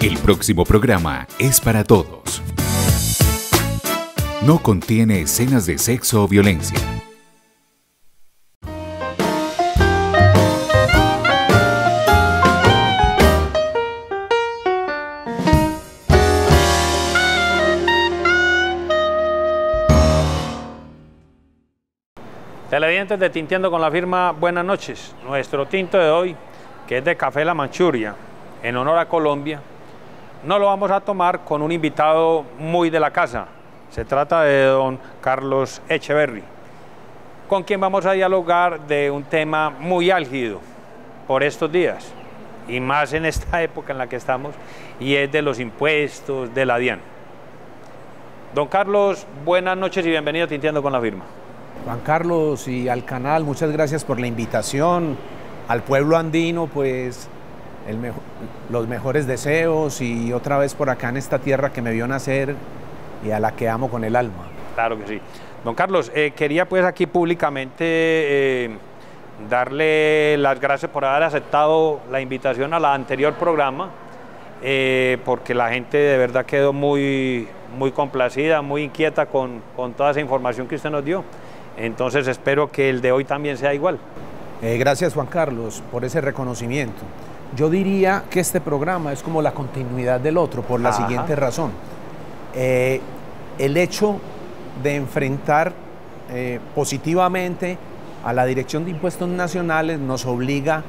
El próximo programa es para todos. No contiene escenas de sexo o violencia. Televidentes de Tinteando con la Firma, buenas noches. Nuestro tinto de hoy, que es de Café La Manchuria, en honor a Colombia, no lo vamos a tomar con un invitado muy de la casa. Se trata de don Carlos Echeverry, con quien vamos a dialogar de un tema muy álgido por estos días, y más en esta época en la que estamos, y es de los impuestos, de la DIAN. Don Carlos, buenas noches y bienvenido a Tinteando con la Firma. Juan Carlos, y al canal, muchas gracias por la invitación. Al pueblo andino, pues los mejores deseos, y otra vez por acá en esta tierra que me vio nacer y a la que amo con el alma. Claro que sí. Don Carlos, quería pues aquí públicamente darle las gracias por haber aceptado la invitación a la anterior programa, porque la gente de verdad quedó muy complacida, muy inquieta con toda esa información que usted nos dio. Entonces espero que el de hoy también sea igual. Gracias, Juan Carlos, por ese reconocimiento. Yo diría que este programa es como la continuidad del otro, por la siguiente razón. El hecho de enfrentar positivamente a la Dirección de Impuestos Nacionales nos obliga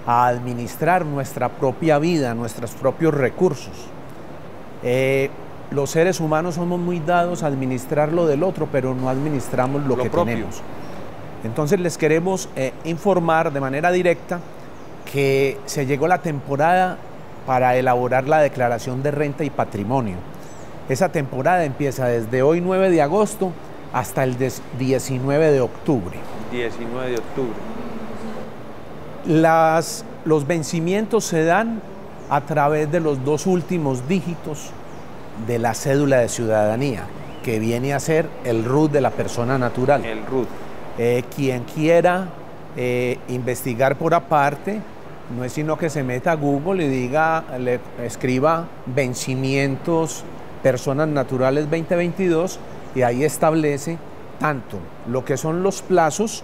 a administrar nuestra propia vida, nuestros propios recursos. Los seres humanos somos muy dados a administrar lo del otro, pero no administramos lo que propio tenemos. Entonces les queremos informar de manera directa que se llegó la temporada para elaborar la declaración de renta y patrimonio. Esa temporada empieza desde hoy 9 de agosto hasta el 19 de octubre. 19 de octubre. Los vencimientos se dan a través de los dos últimos dígitos de la cédula de ciudadanía, que viene a ser el RUT de la persona natural. El RUT. Quien quiera investigar por aparte, no es sino que se meta a Google y le escriba vencimientos personas naturales 2022, y ahí establece tanto lo que son los plazos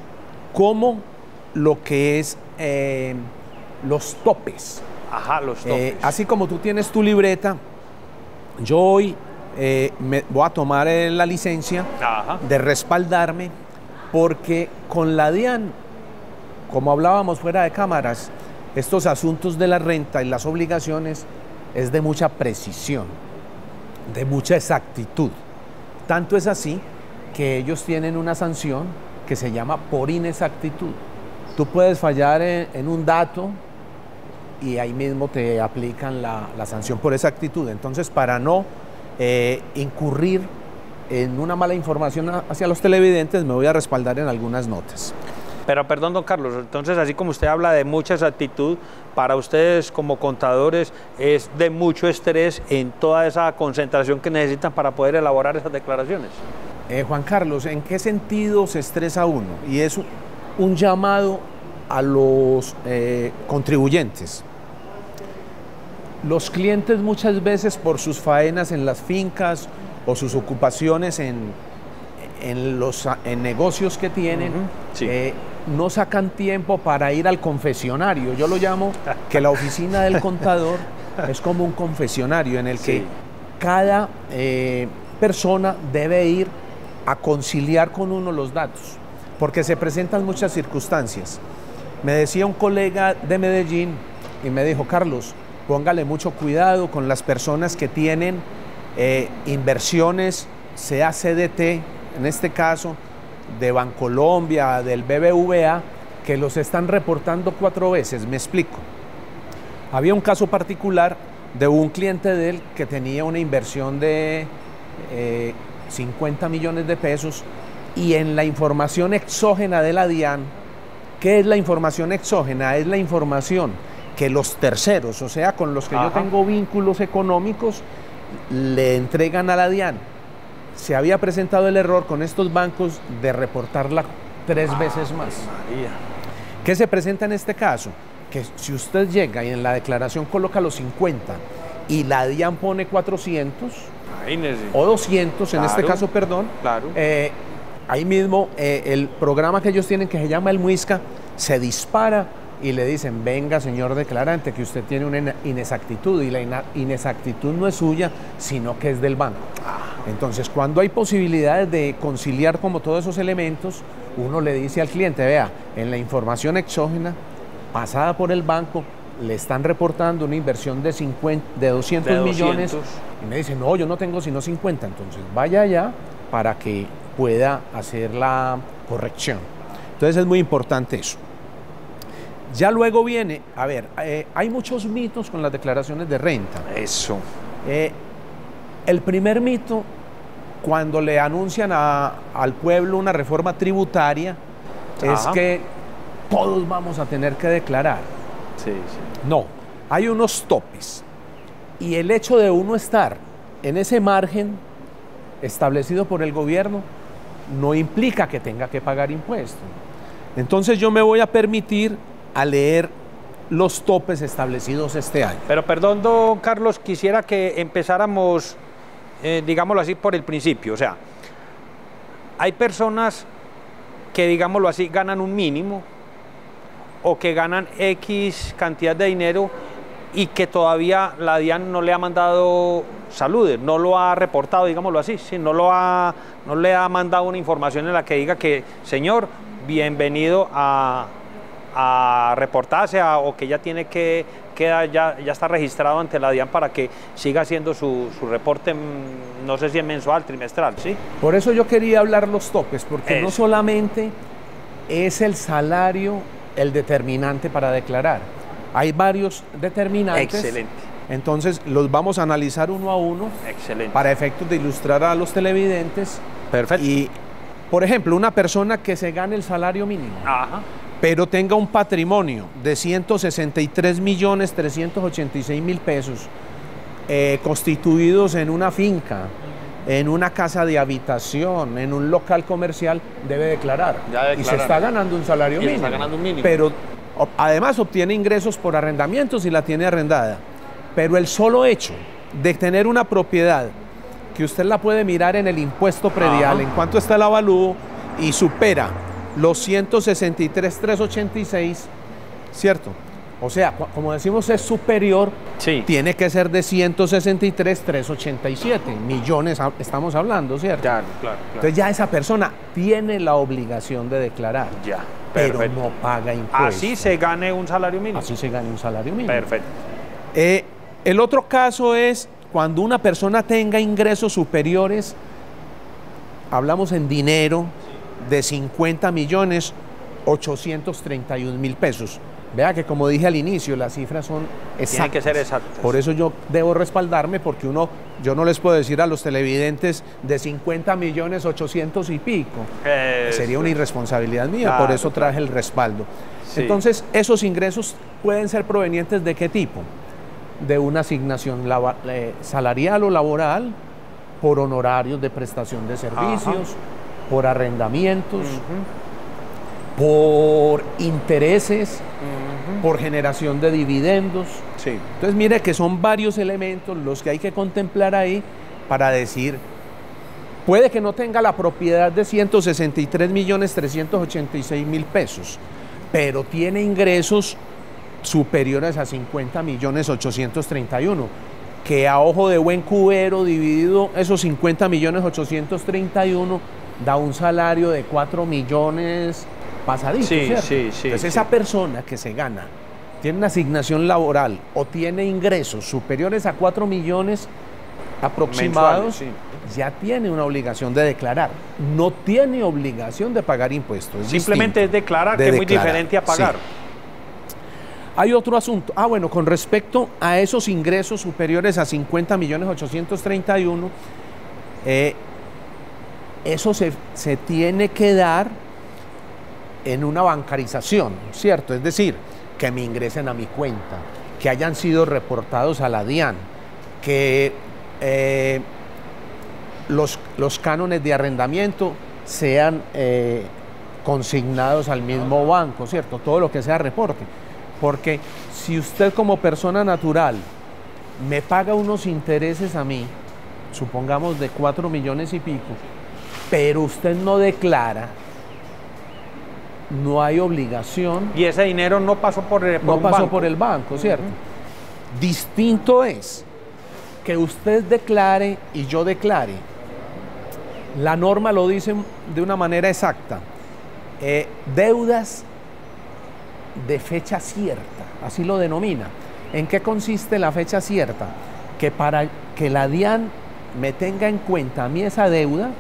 como lo que es los topes. Ajá, los topes. Así como tú tienes tu libreta, yo hoy me voy a tomar la licencia de respaldarme, porque con la DIAN, como hablábamos fuera de cámaras, estos asuntos de la renta y las obligaciones es de mucha precisión, de mucha exactitud. Tanto es así que ellos tienen una sanción que se llama por inexactitud. Tú puedes fallar en un dato y ahí mismo te aplican la sanción por exactitud. Entonces, para no incurrir en una mala información hacia los televidentes, me voy a respaldar en algunas notas. Pero perdón, don Carlos, entonces así como usted habla de mucha exactitud, para ustedes como contadores es de mucho estrés en toda esa concentración que necesitan para poder elaborar esas declaraciones. Juan Carlos, ¿en qué sentido se estresa uno? Y es un llamado a los contribuyentes. Los clientes muchas veces, por sus faenas en las fincas o sus ocupaciones en negocios que tienen, no sacan tiempo para ir al confesionario. Yo lo llamo que la oficina del contador es como un confesionario en el que cada persona debe ir a conciliar con uno los datos, porque se presentan muchas circunstancias. Me decía un colega de Medellín y me dijo: Carlos, póngale mucho cuidado con las personas que tienen inversiones, sea CDT, en este caso, de Bancolombia, del BBVA, que los están reportando 4 veces. Me explico. Había un caso particular de un cliente de él que tenía una inversión de 50 millones de pesos, y en la información exógena de la DIAN, ¿qué es la información exógena? Es la información que los terceros, o sea, con los que yo tengo vínculos económicos, le entregan a la DIAN. Se había presentado el error con estos bancos de reportarla 3 veces más. María. ¿Qué se presenta en este caso? Que si usted llega y en la declaración coloca los 50 y la DIAN pone 400 Imagínese. o 200, en este caso, perdón, claro. Ahí mismo el programa que ellos tienen, que se llama el Muisca, se dispara y le dicen: venga, señor declarante, que usted tiene una inexactitud, y la inexactitud no es suya, sino que es del banco. Entonces, cuando hay posibilidades de conciliar como todos esos elementos, uno le dice al cliente: vea, en la información exógena pasada por el banco le están reportando una inversión de 200 millones, y me dice: no, yo no tengo sino 50, entonces vaya allá para que pueda hacer la corrección. Entonces es muy importante eso. Ya luego viene, a ver, hay muchos mitos con las declaraciones de renta. Eso. El primer mito, cuando le anuncian al pueblo una reforma tributaria, es que todos vamos a tener que declarar. Sí, sí. No, hay unos topes. Y el hecho de uno estar en ese margen establecido por el gobierno no implica que tenga que pagar impuestos. Entonces yo me voy a permitir a leer los topes establecidos este año. Pero perdón, don Carlos, quisiera que empezáramos, digámoslo así, por el principio. O sea, hay personas que, digámoslo así, ganan un mínimo o que ganan X cantidad de dinero y que todavía la DIAN no le ha mandado saludes, no lo ha reportado, digámoslo así, ¿sí? No le ha mandado una información en la que diga que, señor, bienvenido a reportarse o que ya tiene que ya está registrado ante la DIAN para que siga haciendo su reporte, no sé si es mensual, trimestral, ¿sí? Por eso yo quería hablar los topes, porque no solamente es el salario el determinante para declarar, hay varios determinantes. Excelente. Entonces los vamos a analizar uno a uno. Excelente. Para efectos de ilustrar a los televidentes. Perfecto. Y, por ejemplo, una persona que se gane el salario mínimo, pero tenga un patrimonio de 163.386.000 pesos, constituidos en una finca, en una casa de habitación, en un local comercial, debe declarar. Y se está ganando un salario mínimo. Está ganando un mínimo. Pero además obtiene ingresos por arrendamientos y la tiene arrendada. Pero el solo hecho de tener una propiedad que usted la puede mirar en el impuesto predial, en cuánto está el avalúo, y supera los 163.386, ¿cierto? O sea, como decimos, es superior, tiene que ser de 163.387 millones, estamos hablando, ¿cierto? Claro. Entonces ya esa persona tiene la obligación de declarar, pero no paga impuestos. Así se gane un salario mínimo. Así se gane un salario mínimo. Perfecto. El otro caso es cuando una persona tenga ingresos superiores, hablamos en dinero, de 50.831.000 pesos. Vea que, como dije al inicio, las cifras son exactas. Tienen que ser exactas. Por eso yo debo respaldarme, porque yo no les puedo decir a los televidentes de 50.800.000 y pico. Sería una irresponsabilidad mía, por eso traje el respaldo. Sí. Entonces, esos ingresos pueden ser provenientes ¿de qué tipo? De una asignación salarial o laboral, por honorarios de prestación de servicios, por arrendamientos, por intereses, por generación de dividendos. Sí. Entonces, mire que son varios elementos los que hay que contemplar ahí para decir, puede que no tenga la propiedad de 163.386.000 pesos, pero tiene ingresos superiores a 50.831.000, que a ojo de buen cubero dividido esos 50.831.000 da un salario de 4 millones pasaditos, ¿cierto? Sí. Entonces esa persona que se gana, tiene una asignación laboral o tiene ingresos superiores a 4 millones aproximados, ya tiene una obligación de declarar. No tiene obligación de pagar impuestos. Simplemente es declarar, que es muy diferente a pagar. Sí. Hay otro asunto. Bueno, con respecto a esos ingresos superiores a 50.831.000, eso se tiene que dar en una bancarización, ¿cierto? Es decir, que me ingresen a mi cuenta, que hayan sido reportados a la DIAN, que los cánones de arrendamiento sean consignados al mismo banco, ¿cierto? Todo lo que sea reporte. Porque si usted como persona natural me paga unos intereses a mí, supongamos de 4 millones y pico, pero usted no declara, no hay obligación. Y ese dinero no pasó por un no pasó banco. por el banco, ¿cierto? Distinto es que usted declare y yo declare. La norma lo dice de una manera exacta. Deudas de fecha cierta, así lo denomina. ¿En qué consiste la fecha cierta? Que para que la DIAN me tenga en cuenta a mí esa deuda,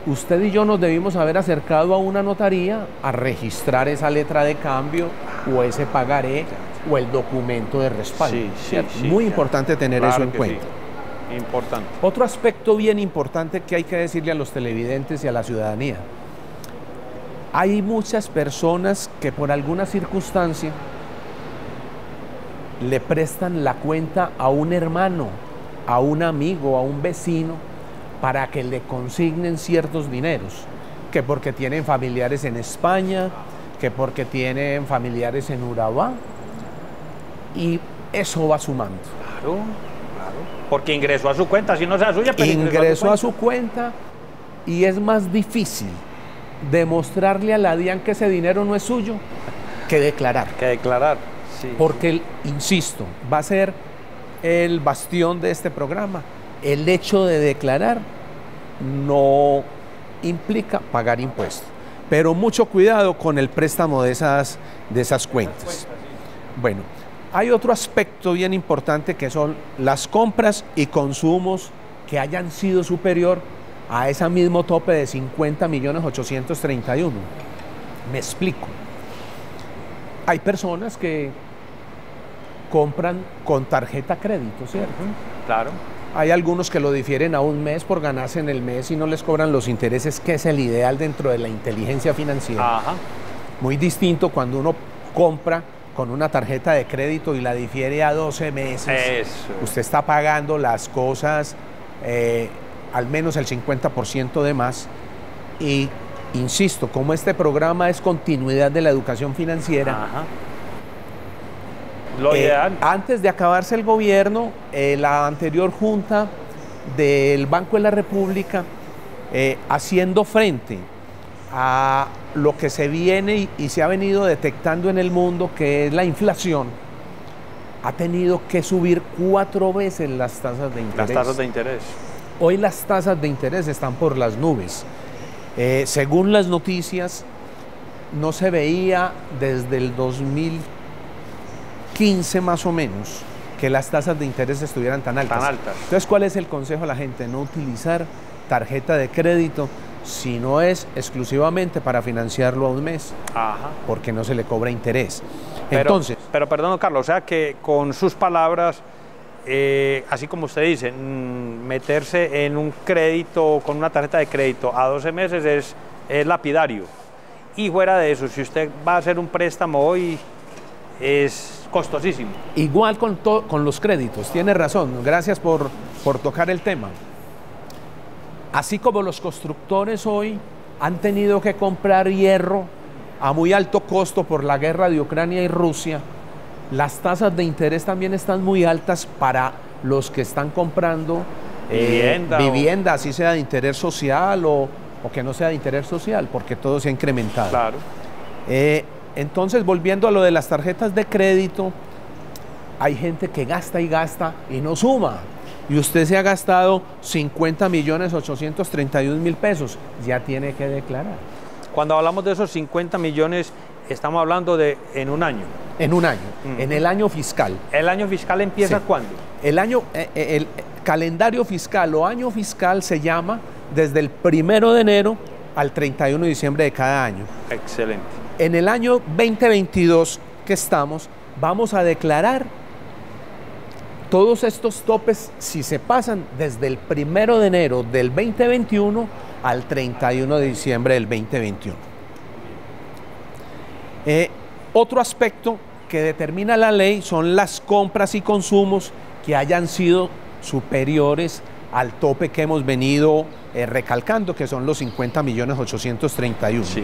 usted y yo nos debimos haber acercado a una notaría a registrar esa letra de cambio o ese pagaré o el documento de respaldo. Muy importante tener eso en cuenta. Sí. Importante. Otro aspecto bien importante que hay que decirle a los televidentes y a la ciudadanía. Hay muchas personas que por alguna circunstancia le prestan la cuenta a un hermano, a un amigo, a un vecino, para que le consignen ciertos dineros, que porque tienen familiares en España, que porque tienen familiares en Urabá, y eso va sumando. Claro, porque ingresó a su cuenta, si no sea suya, pero ingresó a su cuenta y es más difícil demostrarle a la DIAN que ese dinero no es suyo que declarar. Sí. Porque, insisto, va a ser el bastión de este programa. El hecho de declarar no implica pagar impuestos. Pero mucho cuidado con el préstamo de esas cuentas. Bueno, hay otro aspecto bien importante que son las compras y consumos que hayan sido superior a ese mismo tope de 50.831.000. Me explico. Hay personas que compran con tarjeta crédito, ¿cierto? Claro. Hay algunos que lo difieren a un mes por ganarse en el mes y no les cobran los intereses, que es el ideal dentro de la inteligencia financiera. Ajá. Muy distinto cuando uno compra con una tarjeta de crédito y la difiere a 12 meses. Eso. Usted está pagando las cosas al menos el 50% de más. Y insisto, como este programa es continuidad de la educación financiera, Ajá. Lo ideal. Antes de acabarse el gobierno, la anterior Junta del Banco de la República, haciendo frente a lo que se viene y se ha venido detectando en el mundo, que es la inflación, ha tenido que subir 4 veces las tasas de interés. Las tasas de interés. Hoy las tasas de interés están por las nubes. Según las noticias, no se veía desde el 2015 más o menos que las tasas de interés estuvieran tan altas. Entonces, ¿cuál es el consejo a la gente? No utilizar tarjeta de crédito si no es exclusivamente para financiarlo a un mes. Ajá. Porque no se le cobra interés. Entonces, pero perdón, Carlos, o sea que con sus palabras, así como usted dice, meterse en un crédito con una tarjeta de crédito a 12 meses es lapidario. Y fuera de eso, si usted va a hacer un préstamo hoy, es costosísimo. Igual con los créditos, tiene razón, gracias por tocar el tema. Así como los constructores hoy han tenido que comprar hierro a muy alto costo por la guerra de Ucrania y Rusia, las tasas de interés también están muy altas para los que están comprando vivienda, así sea de interés social o que no sea de interés social, porque todo se ha incrementado. Claro. Entonces, volviendo a lo de las tarjetas de crédito, hay gente que gasta y gasta y no suma. Y usted se ha gastado 50.831.000 pesos, ya tiene que declarar. Cuando hablamos de esos 50 millones, estamos hablando de en un año. En un año, en el año fiscal. ¿El año fiscal empieza cuándo? El calendario fiscal o año fiscal se llama desde el 1 de enero al 31 de diciembre de cada año. Excelente. En el año 2022 que estamos, vamos a declarar todos estos topes si se pasan desde el 1 de enero del 2021 al 31 de diciembre del 2021. Otro aspecto que determina la ley son las compras y consumos que hayan sido superiores al tope que hemos venido recalcando, que son los 50.831.000. Sí.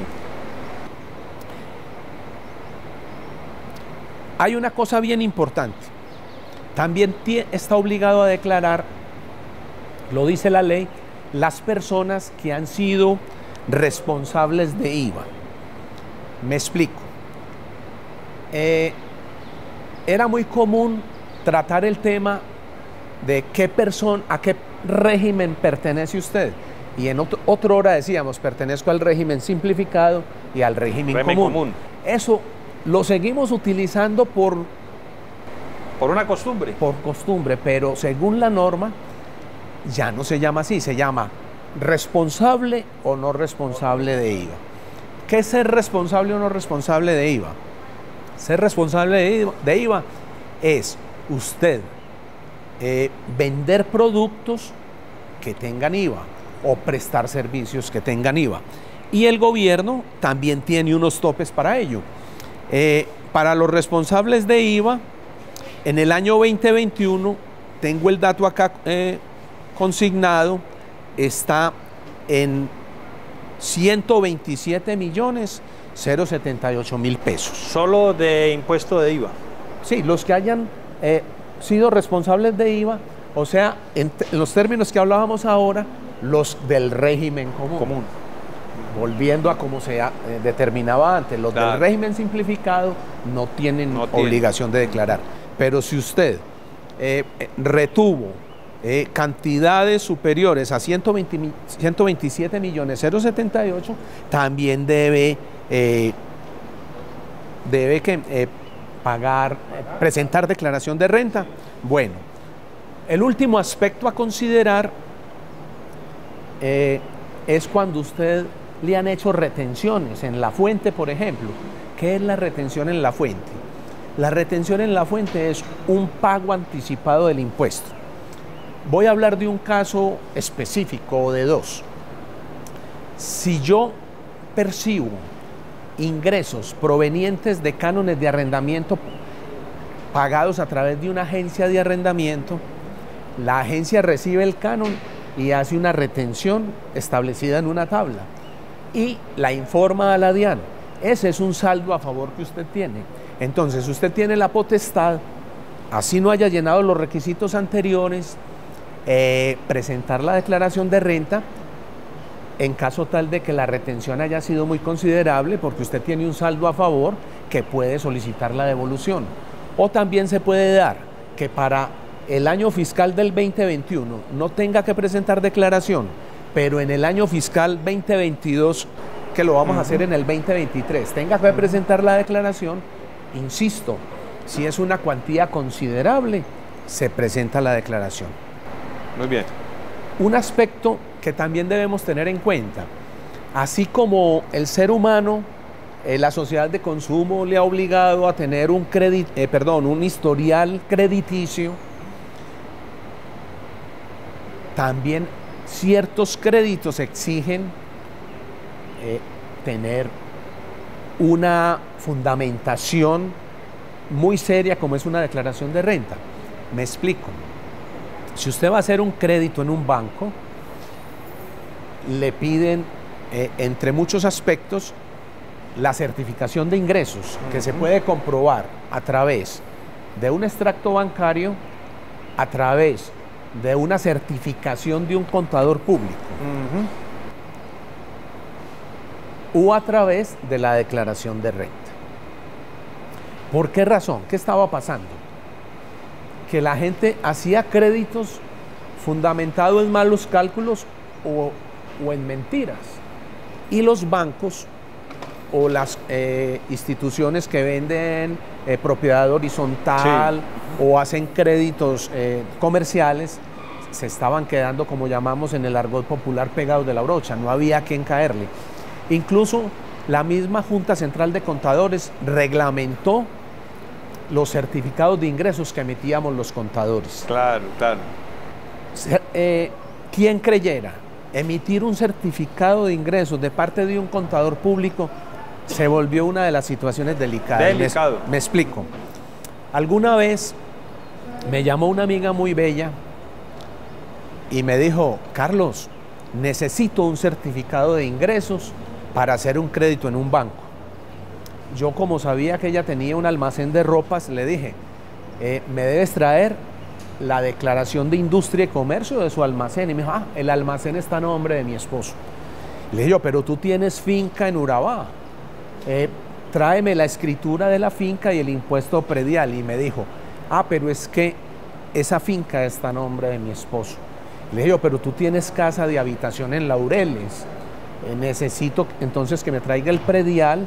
Hay una cosa bien importante. También está obligado a declarar, lo dice la ley, las personas que han sido responsables de IVA. Me explico. Era muy común tratar el tema de a qué régimen pertenece usted. Y en otra hora decíamos, pertenezco al régimen simplificado y al régimen común. Eso lo seguimos utilizando por una costumbre. Por costumbre, pero según la norma ya no se llama así, se llama responsable o no responsable de IVA. ¿Qué es ser responsable o no responsable de IVA? Ser responsable de IVA es usted vender productos que tengan IVA o prestar servicios que tengan IVA. Y el gobierno también tiene unos topes para ello. Para los responsables de IVA, en el año 2021, tengo el dato acá consignado, está en 127.078.000 pesos. ¿Solo de impuesto de IVA? Sí, los que hayan sido responsables de IVA, o sea, en los términos que hablábamos ahora, los del régimen común. Volviendo a como se determinaba antes, los del régimen simplificado no tienen obligación de declarar. Pero si usted retuvo cantidades superiores a 127.078.000, también debe presentar declaración de renta. Bueno, el último aspecto a considerar es cuando usted le han hecho retenciones en la fuente, por ejemplo. ¿Qué es la retención en la fuente? La retención en la fuente es un pago anticipado del impuesto. Voy a hablar de un caso específico o de dos. Si yo percibo ingresos provenientes de cánones de arrendamiento pagados a través de una agencia de arrendamiento, la agencia recibe el canon y hace una retención establecida en una tabla y la informa a la DIAN. Ese es un saldo a favor que usted tiene. Entonces usted tiene la potestad, así no haya llenado los requisitos anteriores, presentar la declaración de renta en caso tal de que la retención haya sido muy considerable, porque usted tiene un saldo a favor que puede solicitar la devolución. O también se puede dar que para el año fiscal del 2021 no tenga que presentar declaración, pero en el año fiscal 2022, que lo vamos a hacer en el 2023, tenga que presentar la declaración. Insisto, si es una cuantía considerable, se presenta la declaración. Muy bien. Un aspecto que también debemos tener en cuenta, así como el ser humano, la sociedad de consumo le ha obligado a tener un historial crediticio, también ciertos créditos exigen tener una fundamentación muy seria como es una declaración de renta. Me explico. Si usted va a hacer un crédito en un banco, le piden, entre muchos aspectos, la certificación de ingresos, que se puede comprobar a través de un extracto bancario, a través de una certificación de un contador público, o a través de la declaración de renta. ¿Por qué razón? ¿Qué estaba pasando? Que la gente hacía créditos fundamentados en malos cálculos o en mentiras. Y los bancos o las instituciones que venden propiedad horizontal o hacen créditos comerciales se estaban quedando, como llamamos en el argot popular, pegados de la brocha. No había a quién caerle. Incluso la misma Junta Central de Contadores reglamentó los certificados de ingresos que emitíamos los contadores. Claro, claro. ¿Quién creyera? Emitir un certificado de ingresos de parte de un contador público se volvió una de las situaciones delicadas. Delicado. Me explico. Alguna vez me llamó una amiga muy bella y me dijo: Carlos, necesito un certificado de ingresos para hacer un crédito en un banco. Yo, como sabía que ella tenía un almacén de ropas, le dije: me debes traer la declaración de industria y comercio de su almacén. Y me dijo, el almacén está a nombre de mi esposo. Le dije yo, pero tú tienes finca en Urabá. Tráeme la escritura de la finca y el impuesto predial. Y me dijo, pero es que esa finca está a nombre de mi esposo. Le dije yo, pero tú tienes casa de habitación en Laureles. Necesito entonces que me traiga el predial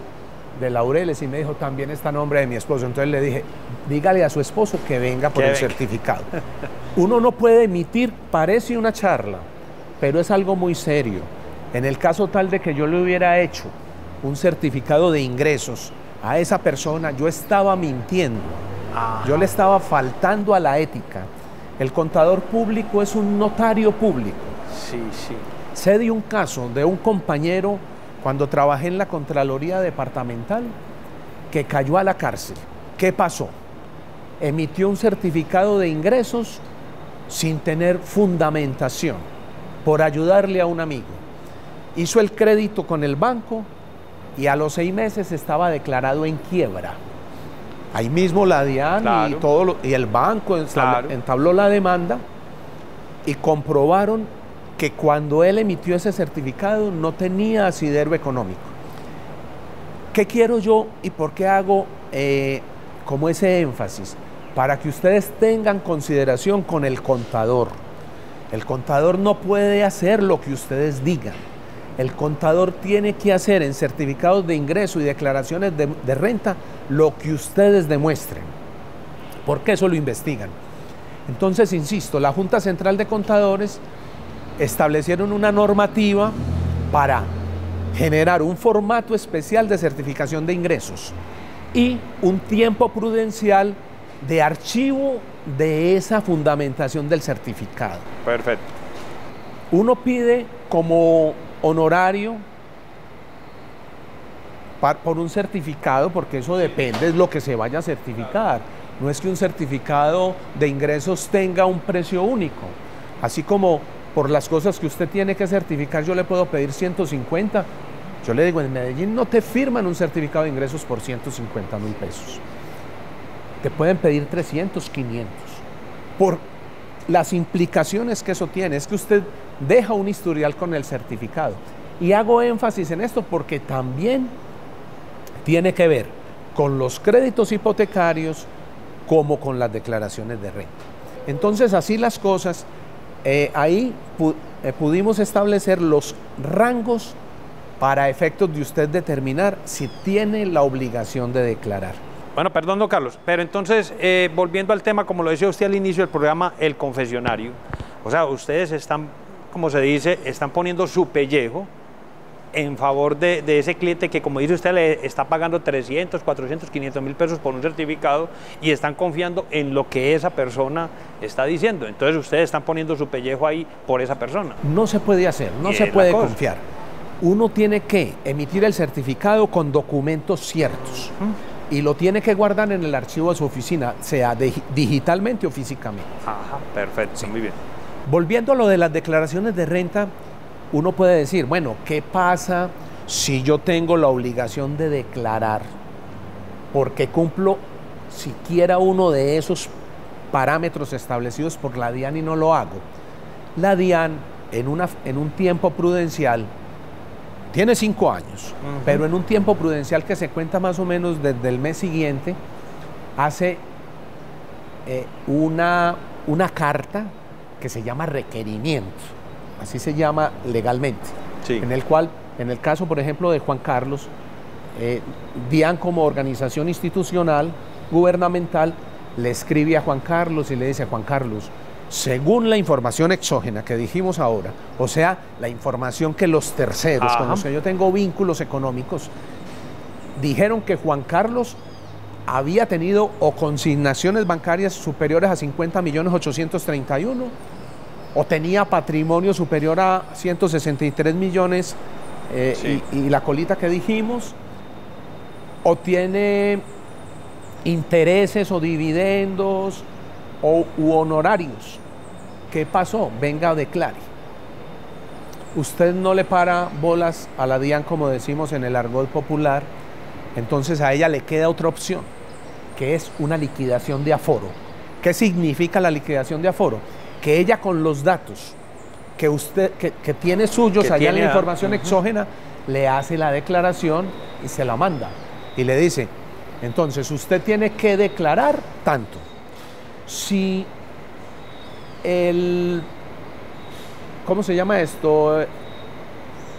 de Laureles. Y me dijo, también está a nombre de mi esposo. Entonces le dije, dígale a su esposo que venga por el certificado. Uno no puede emitir, parece una charla, pero es algo muy serio. En el caso tal de que yo le hubiera hecho un certificado de ingresos a esa persona, yo estaba mintiendo. Yo le estaba faltando a la ética. El contador público es un notario público. Sí, sí. Sé de un caso de un compañero cuando trabajé en la Contraloría Departamental que cayó a la cárcel. ¿Qué pasó? Emitió un certificado de ingresos sin tener fundamentación por ayudarle a un amigo. Hizo el crédito con el banco y a los 6 meses estaba declarado en quiebra. Ahí mismo la DIAN y el banco entabló la demanda y comprobaron que cuando él emitió ese certificado no tenía asidero económico. ¿Qué quiero yo y por qué hago como ese énfasis? Para que ustedes tengan consideración con el contador. El contador no puede hacer lo que ustedes digan. El contador tiene que hacer en certificados de ingreso y declaraciones de renta lo que ustedes demuestren, porque eso lo investigan. Entonces, insisto, la Junta Central de Contadores establecieron una normativa para generar un formato especial de certificación de ingresos y un tiempo prudencial de archivo de esa fundamentación del certificado. Perfecto. Uno pide como honorario por un certificado, porque eso depende de lo que se vaya a certificar. No es que un certificado de ingresos tenga un precio único. Así como por las cosas que usted tiene que certificar, yo le puedo pedir 150. Yo le digo, en Medellín no te firman un certificado de ingresos por 150.000 pesos. Te pueden pedir 300, 500. Por las implicaciones que eso tiene, es que usted deja un historial con el certificado. Y hago énfasis en esto porque también tiene que ver con los créditos hipotecarios como con las declaraciones de renta. Entonces, así las cosas, ahí pudimos establecer los rangos para efectos de usted determinar si tiene la obligación de declarar. Bueno, perdón, don Carlos, pero entonces, volviendo al tema, como lo decía usted al inicio del programa, el confesionario, o sea, ustedes están, como se dice, están poniendo su pellejo en favor de ese cliente que, como dice usted, le está pagando 300, 400, 500.000 pesos por un certificado y están confiando en lo que esa persona está diciendo. Entonces, ustedes están poniendo su pellejo ahí por esa persona. No se puede hacer, no se puede confiar. Uno tiene que emitir el certificado con documentos ciertos y lo tiene que guardar en el archivo de su oficina, sea digitalmente o físicamente. Ajá, perfecto, sí. Muy bien. Volviendo a lo de las declaraciones de renta, uno puede decir, bueno, ¿qué pasa si yo tengo la obligación de declarar? Porque cumplo siquiera uno de esos parámetros establecidos por la DIAN y no lo hago. La DIAN, en un tiempo prudencial, tiene 5 años, pero en un tiempo prudencial que se cuenta más o menos desde el mes siguiente, hace una carta que se llama requerimiento, así se llama legalmente, sí. En el cual, en el caso, por ejemplo, de Juan Carlos, DIAN como organización institucional, gubernamental, le escribe a Juan Carlos y le dice a Juan Carlos, según la información exógena que dijimos ahora, o sea, la información que los terceros, con los que yo tengo vínculos económicos, dijeron que Juan Carlos había tenido o consignaciones bancarias superiores a 50.831.000, o tenía patrimonio superior a 163 millones sí. y la colita que dijimos, o tiene intereses o dividendos u honorarios. ¿Qué pasó? Venga, declare. Usted no le para bolas a la DIAN, como decimos en el argot popular, entonces a ella le queda otra opción, que es una liquidación de aforo. ¿Qué significa la liquidación de aforo? Que ella con los datos que usted que tiene suyos allá en la información exógena, le hace la declaración y se la manda. Y le dice, entonces usted tiene que declarar tanto. Si ¿cómo se llama esto?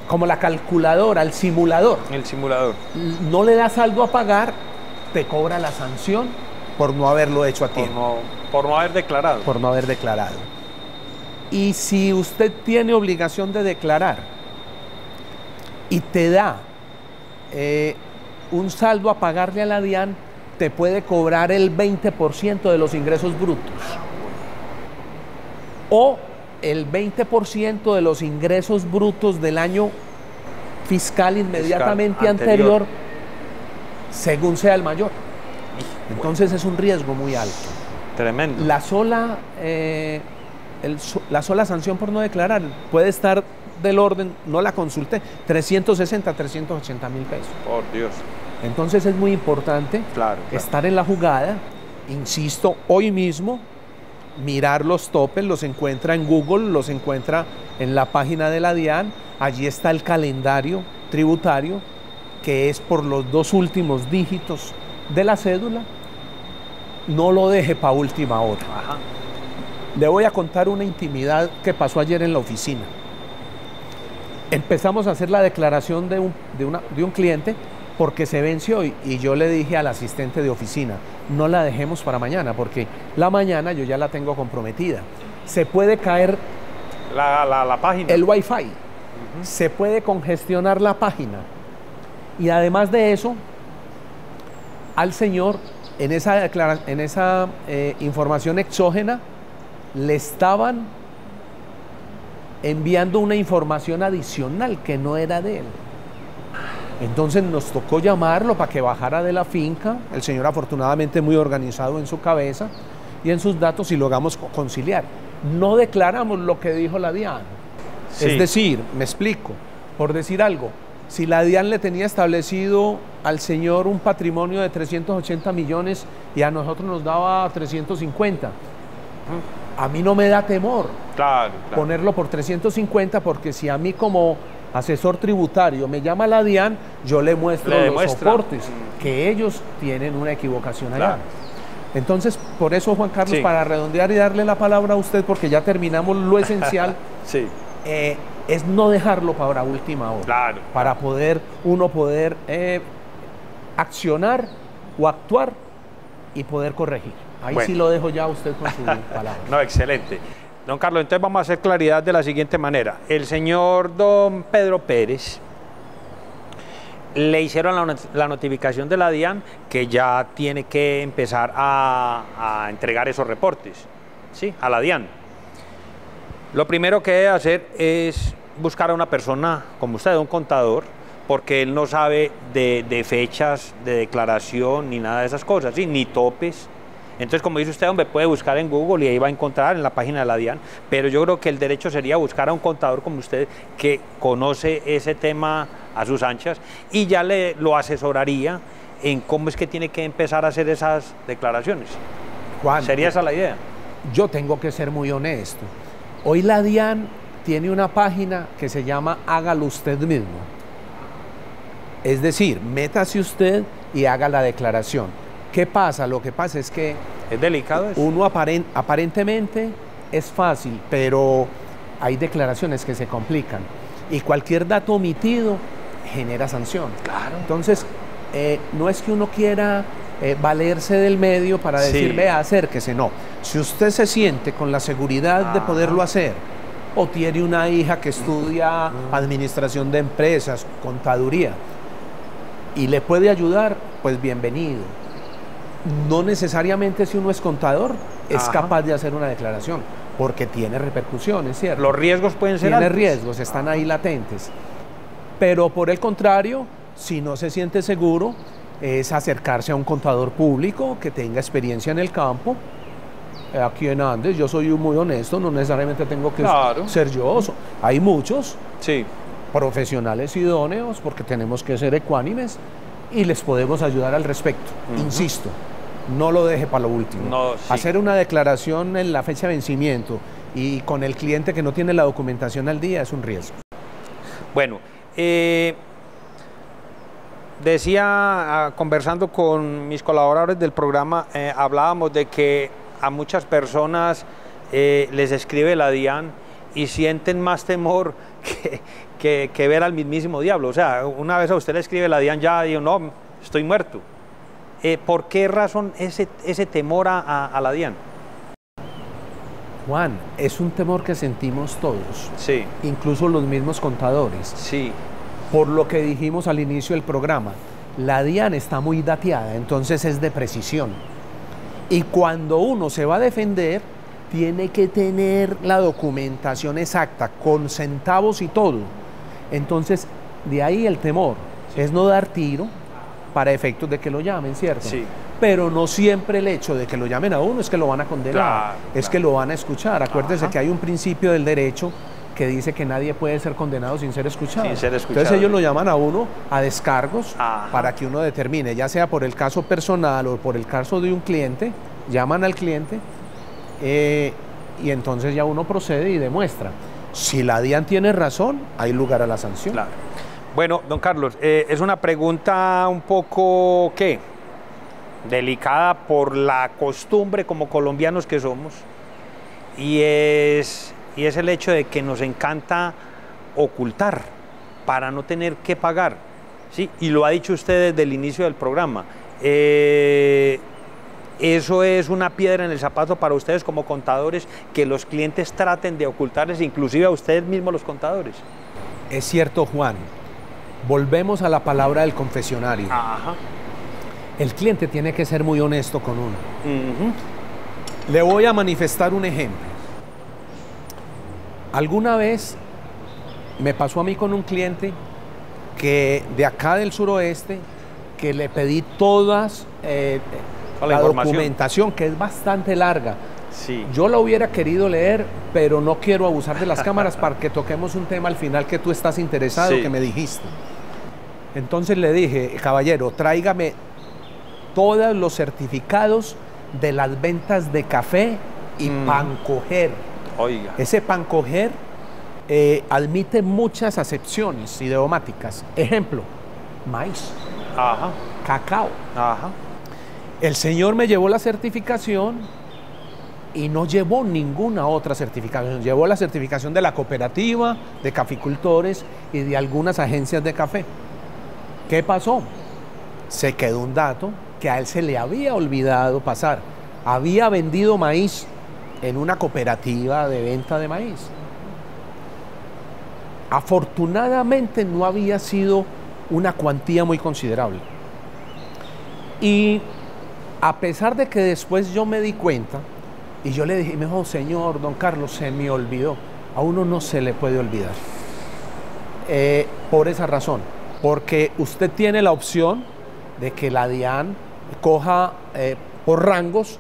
Como la calculadora, el simulador. El simulador. No le da saldo a pagar, te cobra la sanción por no haberlo hecho a tiempo. Por no haber declarado. Por no haber declarado. Y si usted tiene obligación de declarar y te da un saldo a pagarle a la DIAN, te puede cobrar el 20% de los ingresos brutos. O el 20% de los ingresos brutos del año fiscal inmediatamente anterior, según sea el mayor. Entonces es un riesgo muy alto. Tremendo. La sola sanción por no declarar puede estar del orden, no la consulté, 360, 380 mil pesos. Por Dios. Entonces es muy importante estar en la jugada, insisto, hoy mismo, mirar los topes, los encuentra en Google, los encuentra en la página de la DIAN, allí está el calendario tributario, que es por los 2 últimos dígitos de la cédula. No lo deje para última hora. Ajá. Le voy a contar una intimidad que pasó ayer en la oficina. Empezamos a hacer la declaración de un cliente porque se venció y yo le dije al asistente de oficina, no la dejemos para mañana porque la mañana yo ya la tengo comprometida. Se puede caer la página. El Wi-Fi, se puede congestionar la página y además de eso, al señor en esa información exógena le estaban enviando una información adicional que no era de él. Entonces nos tocó llamarlo para que bajara de la finca, el señor afortunadamente muy organizado en su cabeza y en sus datos y logramos conciliar. No declaramos lo que dijo la DIAN. Sí. Es decir, me explico, por decir algo, si la DIAN le tenía establecido al señor un patrimonio de 380 millones y a nosotros nos daba 350, a mí no me da temor ponerlo por 350 porque si a mí como asesor tributario me llama la DIAN, yo le muestro los soportes que ellos tienen una equivocación allá. Entonces, por eso, Juan Carlos, para redondear y darle la palabra a usted, porque ya terminamos lo esencial, es no dejarlo para última hora, para uno poder accionar o actuar y poder corregir. Ahí sí lo dejo ya a usted con su palabra. No, excelente. Don Carlos, entonces vamos a hacer claridad de la siguiente manera. El señor don Pedro Pérez le hicieron la notificación de la DIAN que ya tiene que empezar a entregar esos reportes, ¿sí? A la DIAN. Lo primero que debe hacer es buscar a una persona como usted, un contador, porque él no sabe de fechas de declaración ni nada de esas cosas, ¿sí? Ni topes. Entonces, como dice usted, hombre, puede buscar en Google y ahí va a encontrar en la página de la DIAN, pero yo creo que el derecho sería buscar a un contador como usted que conoce ese tema a sus anchas y ya lo asesoraría en cómo es que tiene que empezar a hacer esas declaraciones. Juan, ¿sería esa la idea? Yo tengo que ser muy honesto. Hoy la DIAN tiene una página que se llama Hágalo Usted Mismo. Es decir, métase usted y haga la declaración. ¿Qué pasa? Lo que pasa es que es delicado eso. Uno aparentemente es fácil, pero hay declaraciones que se complican y cualquier dato omitido genera sanción. Claro. Entonces, no es que uno quiera valerse del medio para decir, vea, acérquese, no. Si usted se siente con la seguridad de poderlo hacer, o tiene una hija que estudia administración de empresas, contaduría, y le puede ayudar, pues bienvenido. No necesariamente si uno es contador es capaz de hacer una declaración, porque tiene repercusiones, ¿cierto? Los riesgos pueden ser altos. Tiene riesgos, están ahí latentes. Pero por el contrario, si no se siente seguro, es acercarse a un contador público que tenga experiencia en el campo. Aquí en Andes, yo soy muy honesto, no necesariamente tengo que ser yo. Hay muchos profesionales idóneos, porque tenemos que ser ecuánimes, y les podemos ayudar al respecto. Insisto, no lo deje para lo último. No, sí. Hacer una declaración en la fecha de vencimiento y con el cliente que no tiene la documentación al día es un riesgo. Bueno, decía, conversando con mis colaboradores del programa, hablábamos de que a muchas personas les escribe la DIAN y sienten más temor que ver al mismísimo diablo. O sea, una vez a usted le escribe la DIAN, ya digo, no, estoy muerto. ¿Por qué razón ese temor a la DIAN? Juan, es un temor que sentimos todos, sí, incluso los mismos contadores. Sí. Por lo que dijimos al inicio del programa, la DIAN está muy dateada, entonces es de precisión. Y cuando uno se va a defender, tiene que tener la documentación exacta, con centavos y todo. Entonces, de ahí el temor, es no dar tiro para efectos de que lo llamen, ¿cierto? Sí. Pero no siempre el hecho de que lo llamen a uno es que lo van a condenar, claro, es que lo van a escuchar. Acuérdese Ajá. que hay un principio del derecho que dice que nadie puede ser condenado sin ser escuchado. Sin ser escuchado. Entonces ellos lo llaman a uno a descargos. Ajá. Para que uno determine, ya sea por el caso personal o por el caso de un cliente, llaman al cliente y entonces ya uno procede y demuestra. Si la DIAN tiene razón, hay lugar a la sanción. Claro. Bueno, don Carlos, es una pregunta un poco, ¿qué? Delicada por la costumbre como colombianos que somos, y es el hecho de que nos encanta ocultar para no tener que pagar, ¿sí? Y lo ha dicho usted desde el inicio del programa. Eso es una piedra en el zapato para ustedes como contadores, que los clientes traten de ocultarles, inclusive a ustedes mismos los contadores. Es cierto, Juan. Volvemos a la palabra del confesionario. Ajá. El cliente tiene que ser muy honesto con uno. Uh-huh. Le voy a manifestar un ejemplo. Alguna vez me pasó a mí con un cliente que de acá del suroeste, que le pedí todas la documentación, que es bastante larga. Sí. Yo la hubiera querido leer, pero no quiero abusar de las cámaras para que toquemos un tema al final que tú estás interesado, sí, que me dijiste. Entonces le dije, caballero, tráigame todos los certificados de las ventas de café y Pancoger. Oiga. Ese Pancoger admite muchas acepciones idiomáticas. Ejemplo, maíz, ajá, cacao. Ajá. El señor me llevó la certificación y no llevó ninguna otra certificación. Llevó la certificación de la cooperativa, de caficultores y de algunas agencias de café. ¿Qué pasó? Se quedó un dato que a él se le había olvidado pasar. Había vendido maíz en una cooperativa de venta de maíz. Afortunadamente no había sido una cuantía muy considerable. Y a pesar de que después yo me di cuenta, y yo le dije, mejor señor, don Carlos, se me olvidó. A uno no se le puede olvidar. Por esa razón. Porque usted tiene la opción de que la DIAN coja por rangos,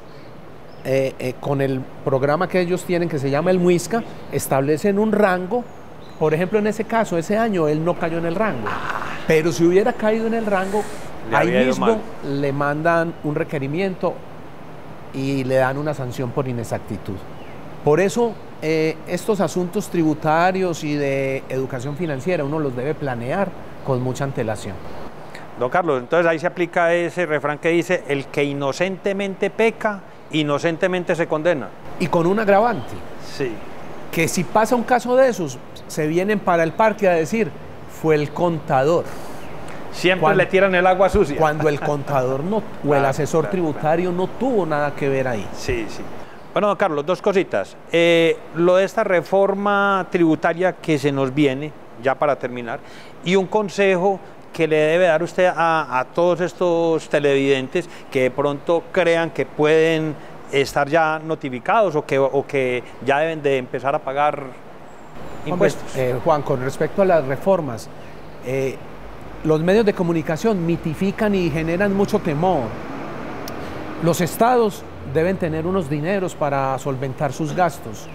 con el programa que ellos tienen que se llama el MUISCA, establecen un rango. Por ejemplo, en ese caso, ese año él no cayó en el rango. Pero si hubiera caído en el rango, ahí mismo le mandan un requerimiento y le dan una sanción por inexactitud. Por eso, estos asuntos tributarios y de educación financiera uno los debe planear con mucha antelación. Don Carlos, entonces ahí se aplica ese refrán que dice, el que inocentemente peca, inocentemente se condena. Y con un agravante. Sí. Que si pasa un caso de esos, se vienen para el parque a decir, fue el contador. Siempre le tiran el agua sucia. Cuando el contador no, o el asesor tributario no tuvo nada que ver ahí. Sí, sí. Bueno, don Carlos, dos cositas. Lo de esta reforma tributaria que se nos viene, ya para terminar, y un consejo que le debe dar usted a todos estos televidentes que de pronto crean que pueden estar ya notificados o que ya deben de empezar a pagar impuestos. Juan, con respecto a las reformas, los medios de comunicación mitifican y generan mucho temor. Los estados deben tener unos dineros para solventar sus gastos.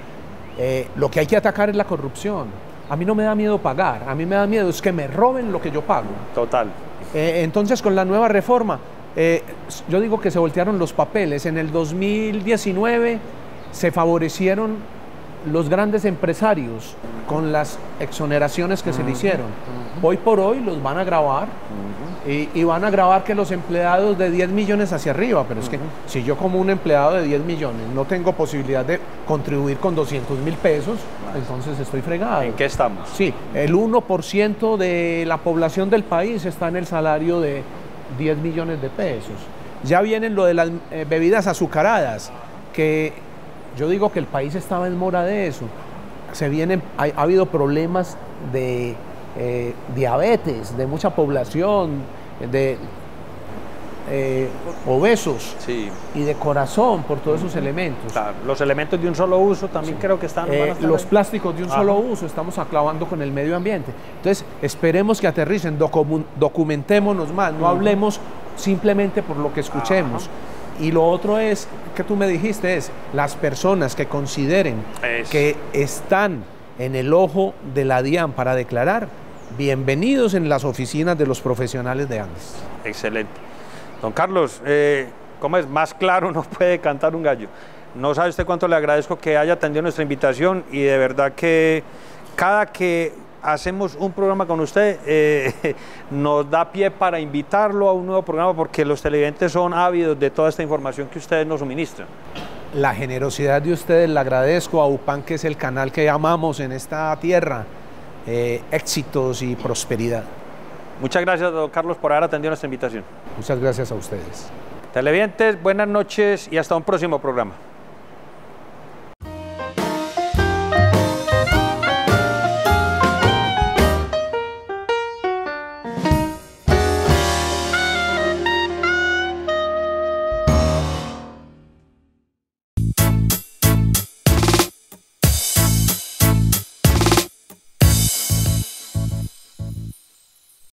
Lo que hay que atacar es la corrupción. A mí no me da miedo pagar, a mí me da miedo es que me roben lo que yo pago. Total. Entonces, con la nueva reforma, yo digo que se voltearon los papeles. En el 2019 se favorecieron los grandes empresarios con las exoneraciones que se le hicieron. Hoy por hoy los van a gravar y van a grabar que los empleados de 10 millones hacia arriba, pero es que si yo como un empleado de 10 millones no tengo posibilidad de contribuir con 200.000 pesos, entonces estoy fregado. ¿En qué estamos? Sí, el 1% de la población del país está en el salario de 10 millones de pesos. Ya vienen lo de las bebidas azucaradas, que yo digo que el país estaba en mora de eso. Ha habido problemas de diabetes, de mucha población, de obesos, sí, y de corazón por todos esos elementos. Claro, los elementos de un solo uso también, sí, creo que están... los plásticos de un solo uso, estamos acabando con el medio ambiente. Entonces, esperemos que aterricen, documentémonos más, no hablemos simplemente por lo que escuchemos. Y lo otro es, que tú me dijiste, es las personas que consideren que están en el ojo de la DIAN para declarar, bienvenidos en las oficinas de los profesionales de Andes. Excelente. Don Carlos, ¿cómo es? Más claro no puede cantar un gallo. No sabe usted cuánto le agradezco que haya atendido nuestra invitación, y de verdad que cada que hacemos un programa con usted, nos da pie para invitarlo a un nuevo programa, porque los televidentes son ávidos de toda esta información que ustedes nos suministran. La generosidad de ustedes la agradezco, a UPAN, que es el canal que amamos en esta tierra. Éxitos y prosperidad. Muchas gracias, don Carlos, por haber atendido nuestra invitación. Muchas gracias a ustedes. Televidentes, buenas noches y hasta un próximo programa.